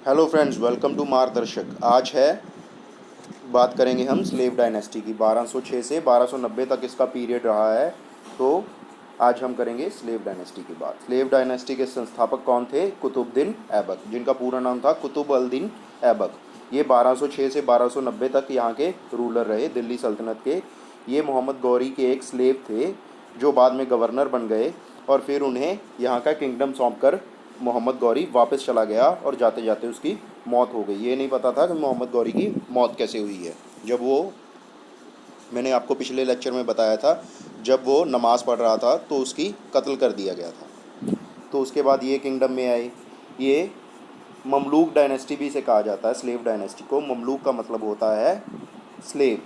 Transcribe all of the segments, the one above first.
Hello friends, welcome to मार्गदर्शक। आज है बात करेंगे हम स्लेव डायनेस्टी की। 1206 से 1290 तक इसका पीरियड रहा है। तो आज हम करेंगे स्लेव डायनेस्टी की बात। स्लेव डायनेस्टी के संस्थापक कौन थे? कुतुबुद्दीन ऐबक, जिनका पूरा नाम था कुतुब अल दीन ऐबक। ये 1206 से 1290 तक यहाँ के रूलर रहे दिल्ली सल्तनत के। ये मोहम्मद गौरी के एक स्लेव थे जो बाद में गवर्नर बन गए और फिर उन्हें यहाँ का किंगडम सौंप कर मोहम्मद गौरी वापस चला गया और जाते जाते उसकी मौत हो गई। ये नहीं पता था कि मोहम्मद गौरी की मौत कैसे हुई है। जब वो, मैंने आपको पिछले लेक्चर में बताया था, जब वो नमाज़ पढ़ रहा था तो उसकी कत्ल कर दिया गया था। तो उसके बाद ये किंगडम में आए। ये ममलूक डायनेस्टी भी इसे कहा जाता है। स्लेव डायनेस्टी को ममलूक का मतलब होता है स्लेव,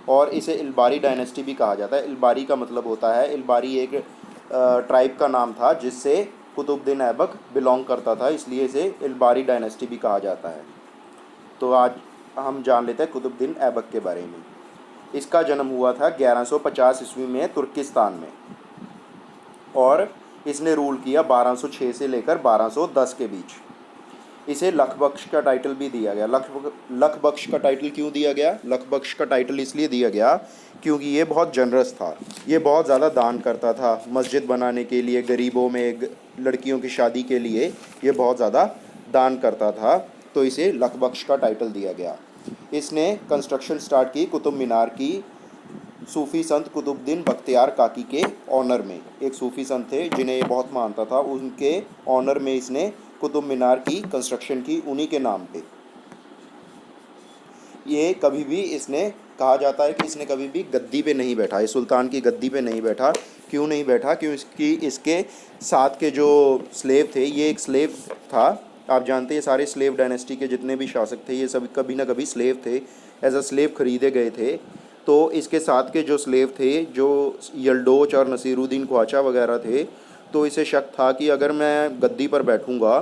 और इसे इल्बारी डायनेस्टी भी कहा जाता है। इल्बारी का मतलब होता है, इल्बारी एक ट्राइब का नाम था जिससे कुतुबुद्दीन ऐबक बिलोंग करता था, इसलिए इसे इल्बारी डायनेस्टी भी कहा जाता है। तो आज हम जान लेते हैं कुतुबुद्दीन ऐबक के बारे में। इसका जन्म हुआ था 1150 ईस्वी में तुर्किस्तान में, और इसने रूल किया 1206 से लेकर 1210 के बीच। इसे लखबख्श का टाइटल भी दिया गया। लखबख्श का टाइटल क्यों दिया गया? लखबख्श का टाइटल इसलिए दिया गया क्योंकि ये बहुत जनरस था। ये बहुत ज़्यादा दान करता था, मस्जिद बनाने के लिए, गरीबों में, लड़कियों की शादी के लिए ये बहुत ज़्यादा दान करता था, तो इसे लखबख्श का टाइटल दिया गया। इसने कंस्ट्रक्शन स्टार्ट की कुतुब मीनार की, सूफ़ी संत कुतुबुद्दीन बख्तियार काकी के ऑनर में। एक सूफ़ी संत थे जिन्हें ये बहुत मानता था, उनके ऑनर में इसने कुतुब मीनार की कंस्ट्रक्शन की, उन्हीं के नाम पे। ये कभी भी, इसने कहा जाता है कि इसने कभी भी गद्दी पे नहीं बैठा, ये सुल्तान की गद्दी पे नहीं बैठा। क्यों नहीं बैठा? क्यों? इसके साथ के जो स्लेव थे, ये एक स्लेव था। आप जानते हैं सारे स्लेव डायनेस्टी के जितने भी शासक थे ये सब कभी ना कभी स्लेव थे, एज अ स्लेव खरीदे गए थे। तो इसके साथ के जो स्लेव थे, जो यल्डोच और नसीरुद्दीन ख्वाजा वगैरह थे, तो इसे शक था कि अगर मैं गद्दी पर बैठूंगा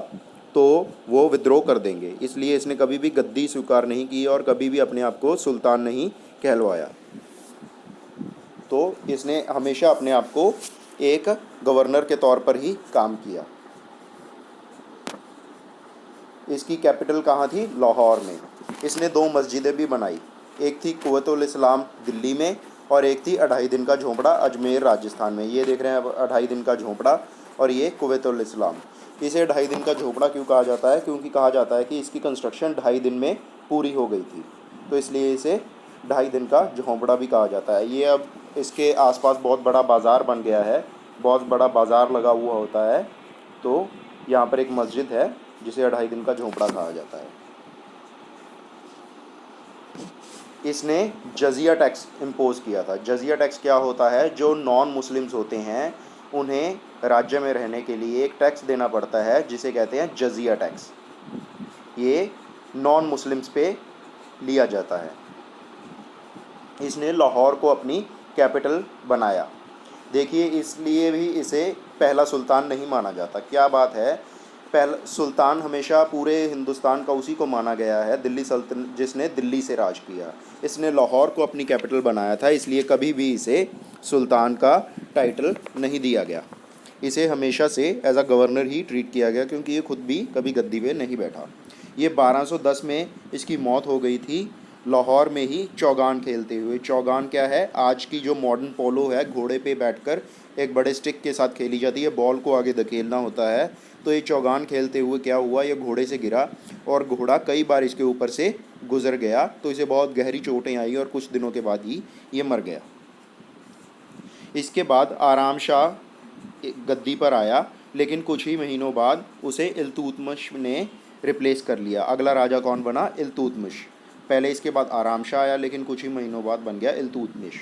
तो वो विद्रोह कर देंगे, इसलिए इसने कभी भी गद्दी स्वीकार नहीं की और कभी भी अपने आप को सुल्तान नहीं कहलवाया। तो इसने हमेशा अपने आप को एक गवर्नर के तौर पर ही काम किया। इसकी कैपिटल कहाँ थी? लाहौर में। इसने दो मस्जिदें भी बनाई, एक थी कुव्वतुल इस्लाम दिल्ली में और एक थी अढ़ाई दिन का झोंपड़ा अजमेर राजस्थान में। ये देख रहे हैं अढ़ाई दिन का झोंपड़ा, और ये कुव्वतुल इस्लाम। इसे ढाई दिन का झोंपड़ा क्यों कहा जाता है? क्योंकि कहा जाता है कि इसकी कंस्ट्रक्शन 2.5 दिन में पूरी हो गई थी, तो इसलिए इसे 2.5 दिन का झोंपड़ा भी कहा जाता है। ये अब इसके आसपास बहुत बड़ा बाज़ार बन गया है, बहुत बड़ा बाज़ार लगा हुआ होता है। तो यहाँ पर एक मस्जिद है जिसे 2.5 दिन का झोंपड़ा कहा जाता है। इसने जजिया टैक्स इम्पोज़ किया था। जजिया टैक्स क्या होता है? जो नॉन मुस्लिम्स होते हैं उन्हें राज्य में रहने के लिए एक टैक्स देना पड़ता है जिसे कहते हैं जजिया टैक्स। ये नॉन मुस्लिम्स पे लिया जाता है। इसने लाहौर को अपनी कैपिटल बनाया। देखिए, इसलिए भी इसे पहला सुल्तान नहीं माना जाता। क्या बात है? पहला सुल्तान हमेशा पूरे हिंदुस्तान का उसी को माना गया है, दिल्ली सल्तनत, जिसने दिल्ली से राज किया। इसने लाहौर को अपनी कैपिटल बनाया था, इसलिए कभी भी इसे सुल्तान का टाइटल नहीं दिया गया। इसे हमेशा से एज अ गवर्नर ही ट्रीट किया गया, क्योंकि ये खुद भी कभी गद्दी पे नहीं बैठा। ये 1210 में इसकी मौत हो गई थी, लाहौर में ही चौगान खेलते हुए। चौगान क्या है? आज की जो मॉडर्न पोलो है, घोड़े पे बैठकर एक बड़े स्टिक के साथ खेली जाती है, बॉल को आगे धकेलना होता है। तो ये चौगान खेलते हुए क्या हुआ, ये घोड़े से गिरा और घोड़ा कई बार इसके ऊपर से गुजर गया, तो इसे बहुत गहरी चोटें आई और कुछ दिनों के बाद ही ये मर गया। इसके बाद आराम शाह गद्दी पर आया, लेकिन कुछ ही महीनों बाद उसे इल्तुतमिश ने रिप्लेस कर लिया। अगला राजा कौन बना? इल्तुतमिश। पहले इसके बाद आराम शाह आया, लेकिन कुछ ही महीनों बाद बन गया इल्तुतमिश।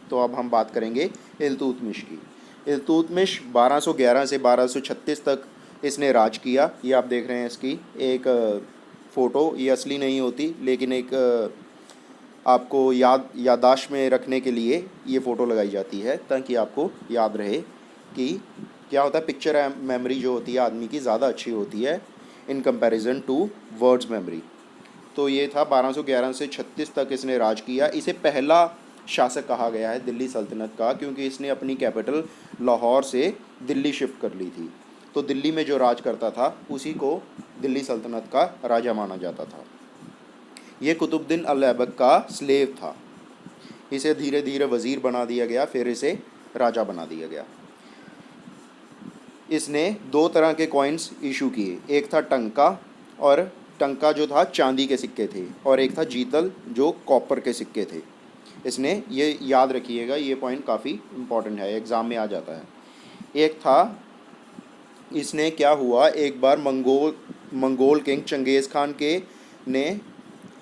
तो अब हम बात करेंगे इल्तुतमिश की। इल्तुतमिश 1211 से 1236 तक इसने राज किया। ये आप देख रहे हैं इसकी एक फ़ोटो। ये असली नहीं होती, लेकिन एक आपको याददाश्त में रखने के लिए ये फ़ोटो लगाई जाती है, ताकि आपको याद रहे कि क्या होता है। पिक्चर मेमोरी जो होती है आदमी की ज़्यादा अच्छी होती है in comparison to words memory. तो ये था 1211 से 36 तक इसने राज किया। इसे पहला शासक कहा गया है दिल्ली सल्तनत का, क्योंकि इसने अपनी कैपिटल लाहौर से दिल्ली शिफ्ट कर ली थी। तो दिल्ली में जो राज करता था उसी को दिल्ली सल्तनत का राजा माना जाता था। ये कुतुबुद्दीन अल-ऐबक का स्लेव था। इसे धीरे धीरे वज़ीर बना दिया गया, फिर इसे राजा बना दिया गया। इसने 2 तरह के कॉइन्स इशू किए, एक था टंका, और टंका जो था चांदी के सिक्के थे, और एक था जीतल जो कॉपर के सिक्के थे। इसने, ये याद रखिएगा, ये पॉइंट काफ़ी इम्पॉर्टेंट है, एग्ज़ाम में आ जाता है। एक था, इसने क्या हुआ, एक बार मंगोल किंग चंगेज़ खान के ने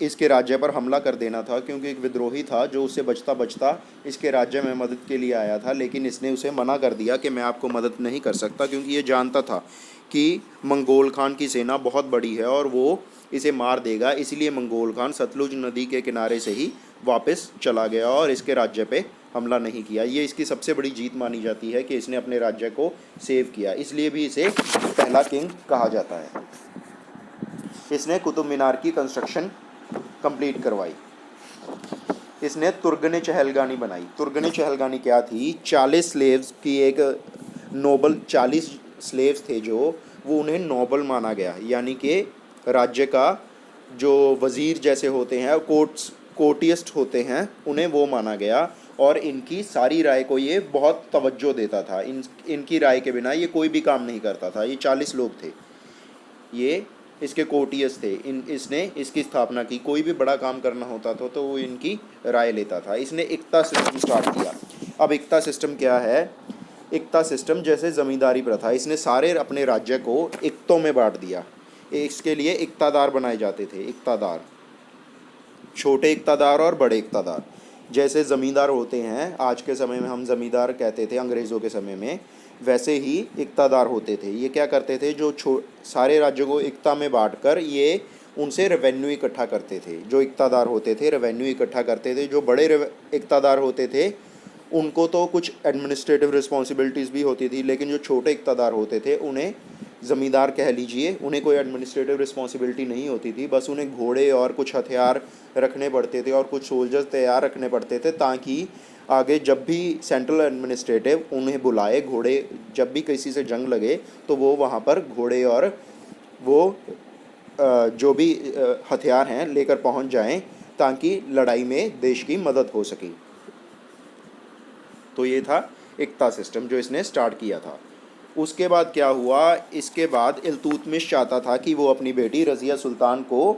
इसके राज्य पर हमला कर देना था, क्योंकि एक विद्रोही था जो उससे बचता बचता इसके राज्य में मदद के लिए आया था, लेकिन इसने उसे मना कर दिया कि मैं आपको मदद नहीं कर सकता, क्योंकि ये जानता था कि मंगोल खान की सेना बहुत बड़ी है और वो इसे मार देगा। इसलिए मंगोल खान सतलुज नदी के किनारे से ही वापस चला गया और इसके राज्य पे हमला नहीं किया। ये इसकी सबसे बड़ी जीत मानी जाती है कि इसने अपने राज्य को सेव किया, इसलिए भी इसे पहला किंग कहा जाता है। इसने कुतुब मीनार की कंस्ट्रक्शन कंप्लीट करवाई। इसने तुर्गने चहलगानी बनाई। तुर्गने चहलगानी क्या थी? 40 स्लेव्स की एक नोबल, 40 स्लेव्स थे जो, वो उन्हें नोबल माना गया, यानी कि राज्य का जो वज़ीर जैसे होते हैं, कोर्टियस्ट होते हैं, उन्हें वो माना गया, और इनकी सारी राय को ये बहुत तवज्जो देता था। इनकी राय के बिना ये कोई भी काम नहीं करता था। ये 40 लोग थे, ये इसके कोर्टियस थे। इसने इसकी स्थापना की। कोई भी बड़ा काम करना होता था तो वो इनकी राय लेता था। इसने इक्ता सिस्टम स्टार्ट किया। अब इक्ता सिस्टम क्या है? इक्ता सिस्टम जैसे ज़मींदारी प्रथा, इसने सारे अपने राज्य को इक्तों में बांट दिया। इसके लिए इक्तादार बनाए जाते थे। इक्तादार, छोटे इक्तादार और बड़े इक्तादार। जैसे ज़मींदार होते हैं, आज के समय में हम ज़मींदार कहते थे, अंग्रेज़ों के समय में वैसे ही इक्तादार होते थे। ये क्या करते थे? जो सारे राज्यों को इक्ता में बांटकर ये उनसे रेवेन्यू इकट्ठा करते थे। जो इक्तादार होते थे रेवेन्यू इकट्ठा करते थे। जो बड़े इक्तादार होते थे उनको तो कुछ एडमिनिस्ट्रेटिव रिस्पॉन्सिबिलिटीज़ भी होती थी, लेकिन जो छोटे इक्तादार होते थे उन्हें ज़मींदार कह लीजिए, उन्हें कोई एडमिनिस्ट्रेटिव रिस्पॉन्सिबिलिटी नहीं होती थी। बस उन्हें घोड़े और कुछ हथियार रखने पड़ते थे और कुछ सोल्जर्स तैयार रखने पड़ते थे, ताकि आगे जब भी सेंट्रल एडमिनिस्ट्रेटिव उन्हें बुलाए, घोड़े जब भी किसी से जंग लगे तो वो वहाँ पर घोड़े और वो जो भी हथियार हैं लेकर पहुँच जाएं, ताकि लड़ाई में देश की मदद हो सके। तो ये था इक्ता सिस्टम जो इसने स्टार्ट किया था। उसके बाद क्या हुआ? इसके बाद इल्तुतमिश चाहता था कि वो अपनी बेटी रज़िया सुल्तान को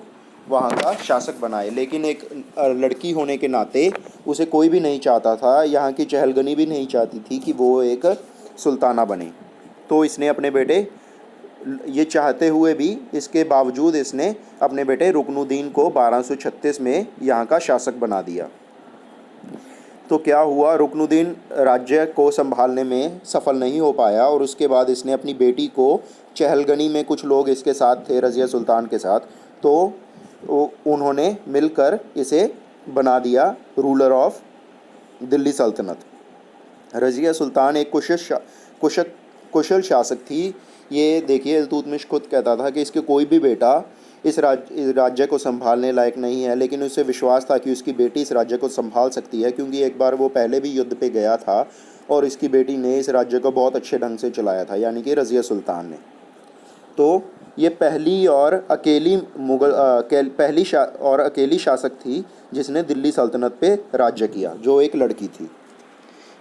वहाँ का शासक बनाए, लेकिन एक लड़की होने के नाते उसे कोई भी नहीं चाहता था, यहाँ की चहलगनी भी नहीं चाहती थी कि वो एक सुल्ताना बने। तो इसने अपने बेटे, ये चाहते हुए भी, इसके बावजूद इसने अपने बेटे रुकनुद्दीन को 1236 में यहाँ का शासक बना दिया। तो क्या हुआ? रुकनुद्दीन राज्य को संभालने में सफल नहीं हो पाया, और उसके बाद इसने अपनी बेटी को, चहलगनी में कुछ लोग इसके साथ थे रज़िया सुल्तान के साथ, तो उन्होंने मिलकर इसे बना दिया रूलर ऑफ दिल्ली सल्तनत। रज़िया सुल्तान एक कुशल शासक थी। ये देखिए, इल्तुतमिश खुद कहता था कि इसके कोई भी बेटा इस राज्य को संभालने लायक नहीं है, लेकिन उसे विश्वास था कि उसकी बेटी इस राज्य को संभाल सकती है, क्योंकि एक बार वो पहले भी युद्ध पे गया था और इसकी बेटी ने इस राज्य को बहुत अच्छे ढंग से चलाया था, यानी कि रज़िया सुल्तान ने। तो ये पहली और अकेली शासक थी जिसने दिल्ली सल्तनत पे राज्य किया, जो एक लड़की थी।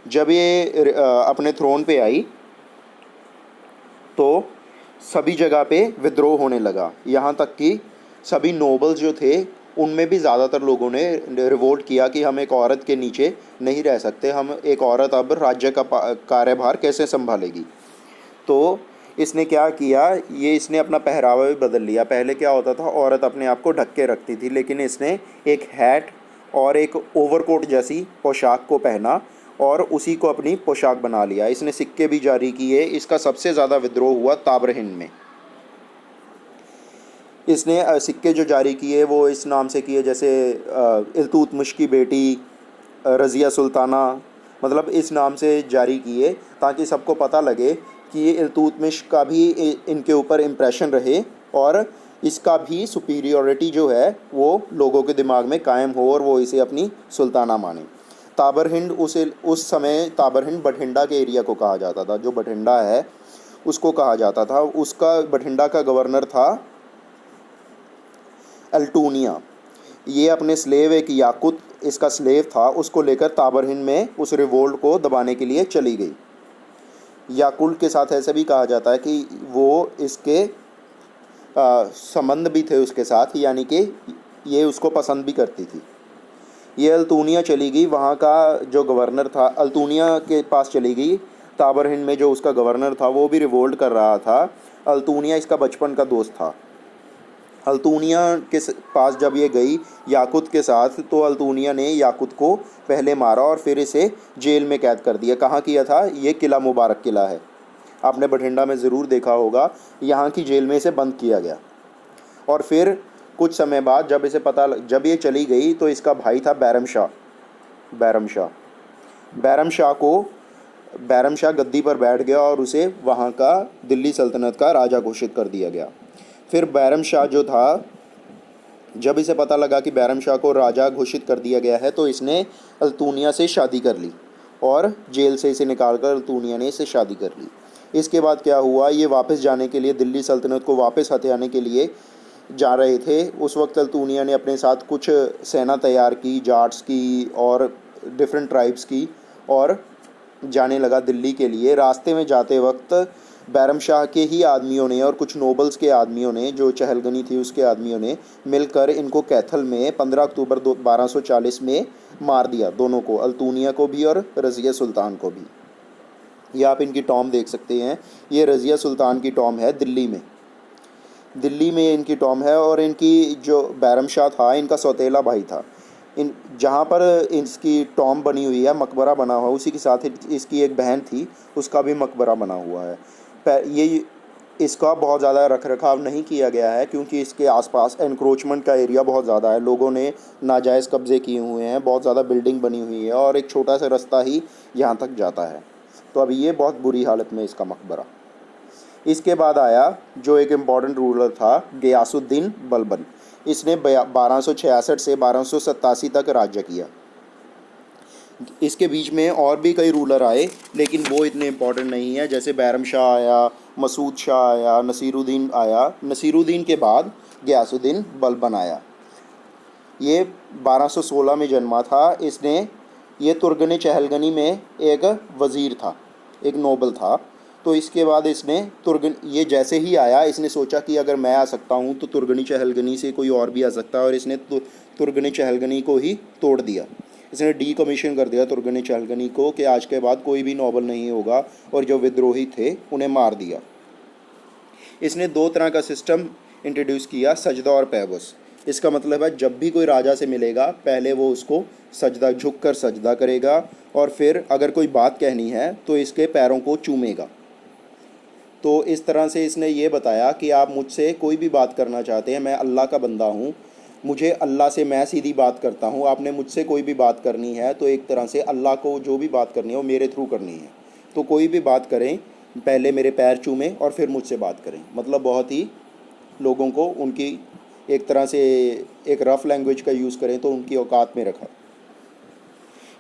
जब ये अपने थ्रोन पे आई तो सभी जगह पे विद्रोह होने लगा, यहाँ तक कि सभी नोबल्स जो थे उनमें भी ज़्यादातर लोगों ने रिवोल्ट किया कि हम एक औरत के नीचे नहीं रह सकते, हम एक औरत अब राज्य का कार्यभार कैसे संभालेगी। तो इसने क्या किया? ये इसने अपना पहरावा भी बदल लिया। पहले क्या होता था, औरत अपने आप को ढक के रखती थी, लेकिन इसने एक हैट और एक ओवरकोट जैसी पोशाक को पहना और उसी को अपनी पोशाक बना लिया। इसने सिक्के भी जारी किए। इसका सबसे ज़्यादा विद्रोह हुआ ताबर हिंद में। इसने सिक्के जो जारी किए वो इस नाम से किए, जैसे इल्तुतमिश की बेटी रज़िया सुल्ताना, मतलब इस नाम से जारी किए, ताकि सबको पता लगे कि ये इल्तुतमिश का भी इनके ऊपर इम्प्रेशन रहे और इसका भी सुपीरियॉरिटी जो है वो लोगों के दिमाग में कायम हो और वो इसे अपनी सुल्ताना माने। ताबर हिंद उस समय ताबर हिंद बठिंडा के एरिया को कहा जाता था। जो बठिंडा है उसको कहा जाता था। उसका बठिंडा का गवर्नर था अल्टूनिया, ये अपने स्लेव एक याकुत इसका स्लेव था, उसको लेकर ताबरहिन में उस रिवोल्ट को दबाने के लिए चली गई। याकुल्ट के साथ ऐसा भी कहा जाता है कि वो इसके संबंध भी थे उसके साथ, यानी कि ये उसको पसंद भी करती थी। ये अल्तूनिया चली गई, वहाँ का जो गवर्नर था अल्तूनिया के पास चली गई। ताबरहिंद में जो उसका गवर्नर था वो भी रिवोल्ट कर रहा था। अल्तूनिया इसका बचपन का दोस्त था। अल्तूनिया के पास जब ये गई याकुत के साथ, तो अल्तूनिया ने याकुत को पहले मारा और फिर इसे जेल में कैद कर दिया। कहाँ किया था? ये किला मुबारक किला है, आपने बठिंडा में ज़रूर देखा होगा। यहाँ की जेल में इसे बंद किया गया। और फिर कुछ समय बाद जब ये चली गई तो इसका भाई था बैरम शाह। बैरम शाह गद्दी पर बैठ गया और उसे वहाँ का दिल्ली सल्तनत का राजा घोषित कर दिया गया। फिर बैरम शाह जो था, जब इसे पता लगा कि बैरम शाह को राजा घोषित कर दिया गया है, तो इसने अल्तूनिया से शादी कर ली और जेल से इसे निकालकर अल्तूनिया ने इसे शादी कर ली। इसके बाद क्या हुआ, ये वापस जाने के लिए, दिल्ली सल्तनत को वापस हथियाने के लिए जा रहे थे। उस वक्त अल्तूनिया ने अपने साथ कुछ सेना तैयार की, जाट्स की और डिफरेंट ट्राइब्स की, और जाने लगा दिल्ली के लिए। रास्ते में जाते वक्त बैरम शाह के ही आदमियों ने और कुछ नोबल्स के आदमियों ने, जो चहलगनी थी उसके आदमियों ने मिलकर इनको कैथल में 15 अक्टूबर 1240 में मार दिया, दोनों को, अल्तूनिया को भी और रज़िया सुल्तान को भी। ये आप इनकी टॉम देख सकते हैं, ये रज़िया सुल्तान की टॉम है दिल्ली में इनकी टॉम है। और इनकी जो बैरम शाह था, इनका सौतेला भाई था। इन जहाँ पर इसकी टॉम बनी हुई है, मकबरा बना हुआ है, उसी के साथ इसकी एक बहन थी, उसका भी मकबरा बना हुआ है। ये इसका बहुत ज़्यादा रख रखाव नहीं किया गया है, क्योंकि इसके आसपास एनक्रोचमेंट का एरिया बहुत ज़्यादा है, लोगों ने नाजायज़ कब्ज़े किए हुए हैं, बहुत ज़्यादा बिल्डिंग बनी हुई है और एक छोटा सा रास्ता ही यहाँ तक जाता है। तो अभी ये बहुत बुरी हालत में इसका मकबरा। इसके बाद आया जो एक इम्पॉर्टेंट रूलर था, गियासुद्दीन बलबन। इसने 1266 से 1287 तक राज्य किया। इसके बीच में और भी कई रूलर आए, लेकिन वो इतने इम्पोर्टेंट नहीं है। जैसे बैरम शाह आया, मसूद शाह आया, नसीरुद्दीन आया। नसीरुद्दीन के बाद गियासुद्दीन बलबन आया। ये 1216 में जन्मा था। ये तुर्गने चहलगनी में एक वज़ीर था, एक नोबल था। तो इसके बाद ये जैसे ही आया, इसने सोचा कि अगर मैं आ सकता हूँ तो तुर्गनी चहलगनी से कोई और भी आ सकता है, और इसने तुर्गनी चहलगनी को ही तोड़ दिया। इसने डीकमीशन कर दिया तुर्गने चहलगनी को, कि आज के बाद कोई भी नोबल नहीं होगा, और जो विद्रोही थे उन्हें मार दिया। इसने 2 तरह का सिस्टम इंट्रोड्यूस किया, सजदा और पैबस। इसका मतलब है जब भी कोई राजा से मिलेगा, पहले वो उसको झुक कर सजदा करेगा, और फिर अगर कोई बात कहनी है तो इसके पैरों को चूमेगा। तो इस तरह से इसने ये बताया कि आप मुझसे कोई भी बात करना चाहते हैं, मैं अल्लाह का बंदा हूँ, मुझे अल्लाह से, मैं सीधी बात करता हूँ। आपने मुझसे कोई भी बात करनी है तो एक तरह से अल्लाह को जो भी बात करनी है वो मेरे थ्रू करनी है। तो कोई भी बात करें, पहले मेरे पैर चूमें और फिर मुझसे बात करें। मतलब बहुत ही लोगों को उनकी एक तरह से एक रफ़ लैंग्वेज का यूज़ करें तो उनकी औकात में रखा।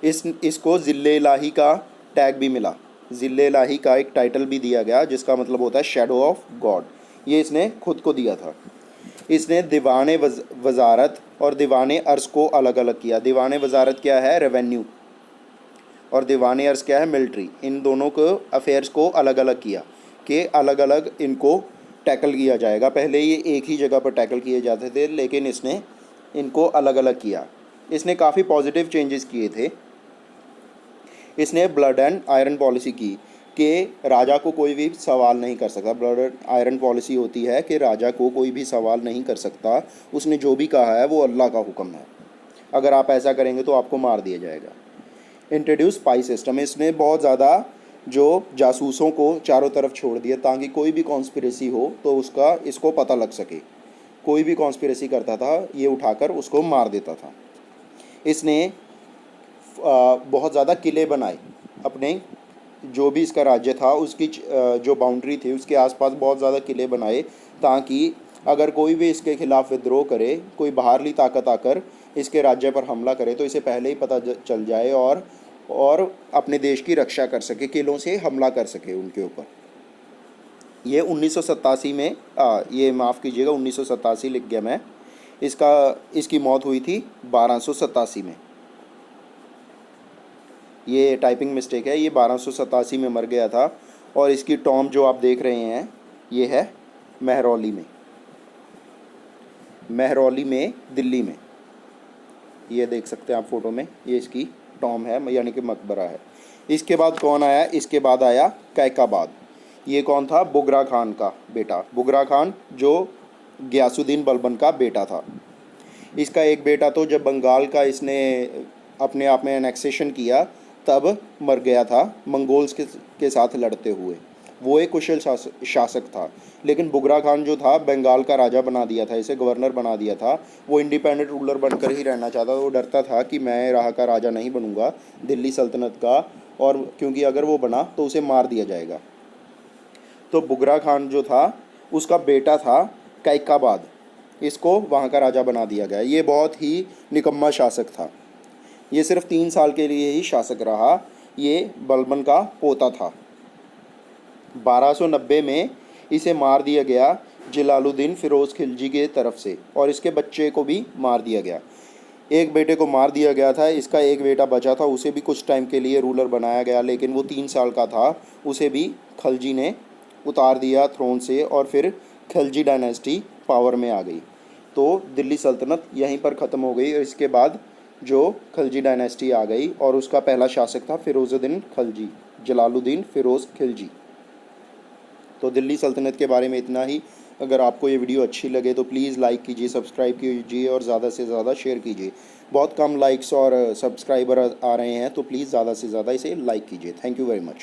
इसको ज़िल्ले इलाही का टैग भी मिला, ज़िल्ले इलाही का एक टाइटल भी दिया गया, जिसका मतलब होता है शैडो ऑफ गॉड। ये इसने खुद को दिया था। इसने दीवान वज़ारत और दीवान अर्ज़ को अलग अलग किया। दीवान वज़ारत क्या है? रेवेन्यू। और दीवान अर्ज़ क्या है? मिलिट्री। इन दोनों को अफेयर्स को अलग अलग किया, कि अलग अलग इनको टैकल किया जाएगा। पहले ये एक ही जगह पर टैकल किए जाते थे, लेकिन इसने इनको अलग अलग किया। इसने काफ़ी पॉजिटिव चेंजेस किए थे। इसने ब्लड एंड आयरन पॉलिसी की, कि राजा को कोई भी सवाल नहीं कर सकता। ब्लड एंड आयरन पॉलिसी होती है कि राजा को कोई भी सवाल नहीं कर सकता, उसने जो भी कहा है वो अल्लाह का हुक्म है, अगर आप ऐसा करेंगे तो आपको मार दिया जाएगा। Introduce spy system. इसने बहुत ज़्यादा जो जासूसों को चारों तरफ छोड़ दिया, ताकि कोई भी कॉन्स्पिरेसी हो तो इसको पता लग सके। कोई भी कॉन्स्पिरेसी करता था, ये उठाकर उसको मार देता था। इसने बहुत ज़्यादा किले बनाए अपने, जो भी इसका राज्य था उसकी जो बाउंड्री थी उसके आसपास बहुत ज़्यादा किले बनाए, ताकि अगर कोई भी इसके खिलाफ़ विद्रोह करे, कोई बाहरली ताकत आकर इसके राज्य पर हमला करे, तो इसे पहले ही पता चल जाए और अपने देश की रक्षा कर सके, किलों से हमला कर सके उनके ऊपर। ये 1987 में ये माफ़ कीजिएगा 1987 लिख गया मैं। इसकी मौत हुई थी 1287 में। ये टाइपिंग मिस्टेक है, ये 1287 में मर गया था। और इसकी टॉम जो आप देख रहे हैं ये है महरौली में, महरौली में दिल्ली में। ये देख सकते हैं आप फ़ोटो में, ये इसकी टॉम है, यानी कि मकबरा है। इसके बाद कौन आया? इसके बाद आया कैकाबाद। ये कौन था? बुगरा खान का बेटा, बुगरा खान जो गयासुद्दीन बलबन का बेटा था। इसका एक बेटा तो जब बंगाल का इसने अपने आप में एनेक्सेशन किया तब मर गया था मंगोल्स के साथ लड़ते हुए। वो एक कुशल शासक था, लेकिन बुगरा खान जो था बंगाल का राजा बना दिया था, इसे गवर्नर बना दिया था। वो इंडिपेंडेंट रूलर बनकर ही रहना चाहता था। वो डरता था कि मैं राह का राजा नहीं बनूंगा दिल्ली सल्तनत का, और क्योंकि अगर वो बना तो उसे मार दिया जाएगा। तो बुगरा खान जो था उसका बेटा था कैकाबाद, इसको वहाँ का राजा बना दिया गया। ये बहुत ही निकम्मा शासक था। ये सिर्फ 3 साल के लिए ही शासक रहा। ये बलबन का पोता था। 1290 में इसे मार दिया गया जलालुद्दीन फ़िरोज़ खिलजी के तरफ से, और इसके बच्चे को भी मार दिया गया। एक बेटे को मार दिया गया था, इसका एक बेटा बचा था, उसे भी कुछ टाइम के लिए रूलर बनाया गया, लेकिन वो 3 साल का था। उसे भी खिलजी ने उतार दिया थ्रोन से, और फिर खिलजी डायनेस्टी पावर में आ गई। तो दिल्ली सल्तनत यहीं पर ख़त्म हो गई। और इसके बाद जो खिलजी डायनेस्टी आ गई, और उसका पहला शासक था फ़िरोज़ुद्दीन खिलजी, जलालुद्दीन फ़िरोज़ खिलजी। तो दिल्ली सल्तनत के बारे में इतना ही। अगर आपको ये वीडियो अच्छी लगे तो प्लीज़ लाइक कीजिए, सब्सक्राइब कीजिए और ज़्यादा से ज़्यादा शेयर कीजिए। बहुत कम लाइक्स और सब्सक्राइबर आ रहे हैं, तो प्लीज़ ज़्यादा से ज़्यादा इसे लाइक कीजिए। Thank you very much.